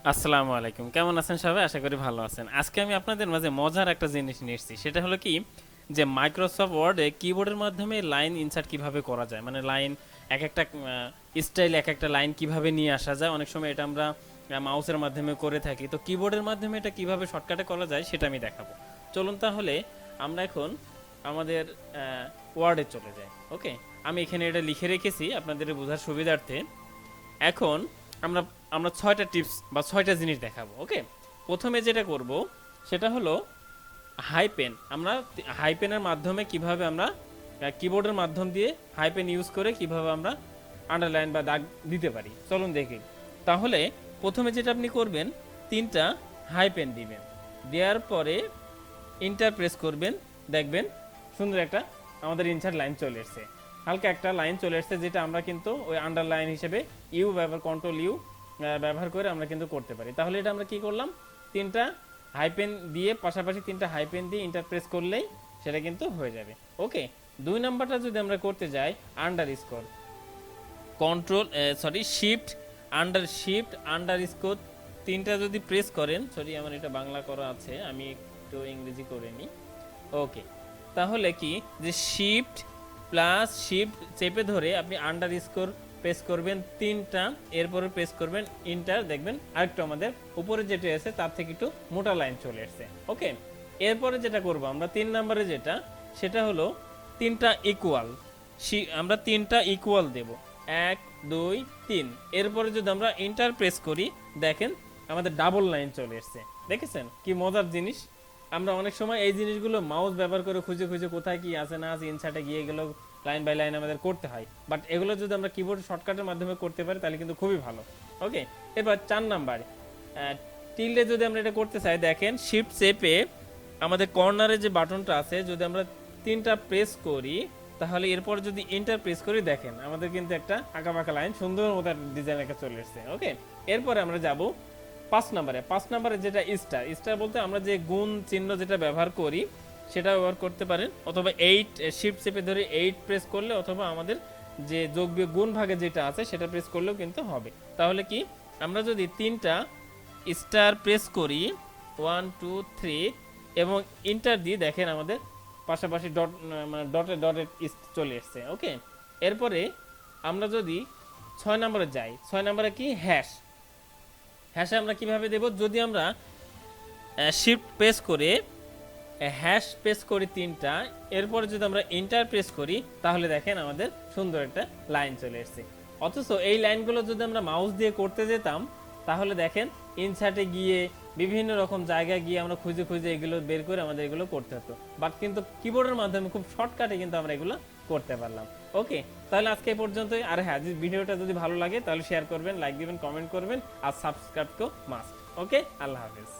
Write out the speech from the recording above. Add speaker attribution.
Speaker 1: আসসালামু আলাইকুম, কেমন আছেন সবাই? আশা করি ভালো আছেন। আজকে আমি আপনাদের মাঝে মজার একটা জিনিস নিয়ে এসেছি। সেটা হলো কি, যে মাইক্রোসফট ওয়ার্ডে কিবোর্ডের মাধ্যমে লাইন ইনসার্ট কিভাবে করা যায়, মানে লাইন এক একটা স্টাইল, এক একটা লাইন কিভাবে নিয়ে আসা যায়। অনেক সময় এটা আমরা মাউসের মাধ্যমে করে থাকি, তো কিবোর্ডের মাধ্যমে এটা কিভাবে শর্টকাটে করা যায় সেটা আমি দেখাবো। চলুন তাহলে আমরা এখন আমাদের ওয়ার্ডে চলে যাই। ওকে, আমি এখানে এটা লিখে রেখেছি আপনাদের বোঝার সুবিধার্থে। এখন আমরা আমরা 6টা টিপস বা 6টা জিনিস দেখাবো। ওকে, প্রথমে যেটা করব সেটা হলো হাই পেন। আমরা হাই পেনের মাধ্যমে কিভাবে আমরা কিবোর্ডের মাধ্যম দিয়ে হাই পেন ইউজ করে কিভাবে আমরা আন্ডারলাইন বা দাগ দিতে পারি, চলুন দেখি। তাহলে প্রথমে যেটা আপনি করবেন, 3টা হাই পেন দিবেন, দেওয়ার পরে ইন্টার প্রেস করবেন, দেখবেন সুন্দর একটা আমাদের ইনসার্ট লাইন চলে এসেছে। হালকা একটা লাইন চলে এসেছে, যেটা আমরা কিন্তু ওই আন্ডারলাইন হিসেবে ইউ ব্যবহার, কন্ট্রোল ইউ ব্যবহার করে আমরা কিন্তু করতে পারি। তাহলে এটা আমরা কি করলাম, 3টা হাইপেন দিয়ে, পাশাপাশি 3টা হাইপেন দিয়ে ইন্টার প্রেস করলেই সেটা কিন্তু হয়ে যাবে। ওকে, 2 নাম্বারটা যদি আমরা করতে যাই, under score, control shift under score 3টা যদি প্রেস করেন, সরি আমার এটা বাংলা করা আছে, আমি একটু ইংরেজি করে নিই। ওকে, তাহলে কি, যে শিফট প্লাস শিফট চেপে ধরে আপনি আন্ডার স্কোর প্রেস করবেন 3টা, এরপরে প্রেস করবেন ইন্টার, দেখবেন আরেকটু আমাদের উপরে যেটা আছে তার থেকে একটু মোটা লাইন চলে আসছে। ওকে, এরপরে যেটা করব আমরা 3 নম্বরে যেটা, সেটা হলো 3টা ইকুয়াল। আমরা 3টা ইকুয়াল দেব, 1 2 3। এরপরে যদি আমরা ইন্টার প্রেস করি, দেখেন আমাদের ডাবল লাইন চলে এসছে। দেখেছেন কি মজার জিনিস? আমরা অনেক সময় এই জিনিসগুলো মাউস ব্যবহার করে খুঁজে খুঁজে কোথায় কি আছে না আছে, ইনসার্টে গিয়ে গেল লাইন বাই লাইন আমাদের করতে হয়, বাট এগুলো যদি আমরা কিবোর্ড শর্টকাটের মাধ্যমে করতে পারি তাহলে কিন্তু খুবই ভালো। ওকে, এবার 4 নাম্বার টিল্ডে যদি আমরা এটা করতে চাই, দেখেন শিফট চেপে আমাদের কর্নারে যে বাটনটা আছে যদি আমরা 3টা প্রেস করি, তাহলে এরপর যদি এন্টার প্রেস করি, দেখেন আমাদের কিন্তু একটা আঁকাবাঁকা লাইন সুন্দর মতো ডিজাইন একটা চলে এসছে। ওকে, এরপরে আমরা যাব 5 নম্বরে যেটা স্টার বলতে আমরা যে গুণ চিহ্ন যেটা ব্যবহার করি সেটা ব্যবহার করতে পারেন, অথবা 8 শিফট চেপে ধরে 8 প্রেস করলে, অথবা আমাদের যে যোগ বিয়োগ গুণ ভাগে যেটা আছে সেটা প্রেস করলেও কিন্তু হবে। তাহলে কি, আমরা যদি 3টা স্টার প্রেস করি 1 2 3 এবং ইন্টার দিয়ে, দেখেন আমাদের পাশাপাশি ডট, মানে ডটে ডটে চলে এসছে। ওকে, এরপরে আমরা যদি 6 নম্বরে যাই, 6 নম্বরে কি, হ্যাশে আমরা কিভাবে দেব, যদি আমরা শিফট প্রেস করে হ্যাশ প্রেস করি 3টা, এরপরে যদি আমরা এন্টার প্রেস করি, তাহলে দেখেন আমাদের সুন্দর একটা লাইন চলে এসেছে। অথচ এই লাইনগুলো যদি আমরা মাউস দিয়ে করতে যেতাম, তাহলে দেখেন ইনসার্টে গিয়ে বিভিন্ন রকম জায়গায় গিয়ে আমরা খুঁজে খুঁজে এগুলো বের করে আমাদের এগুলো করতে হতো, বাট কিন্তু কিবোর্ডের মাধ্যমে খুব শর্টকাটে কিন্তু আমরা এগুলো করতে পারলাম। ওকে, তাহলে আজকে এই পর্যন্তই। আর হ্যাঁ, ভিডিওটা যদি ভালো লাগে তাহলে শেয়ার করবেন, লাইক দিবেন, কমেন্ট করবেন, আর সাবস্ক্রাইব তো মাস্ট। ওকে, আল্লাহ হাফেজ।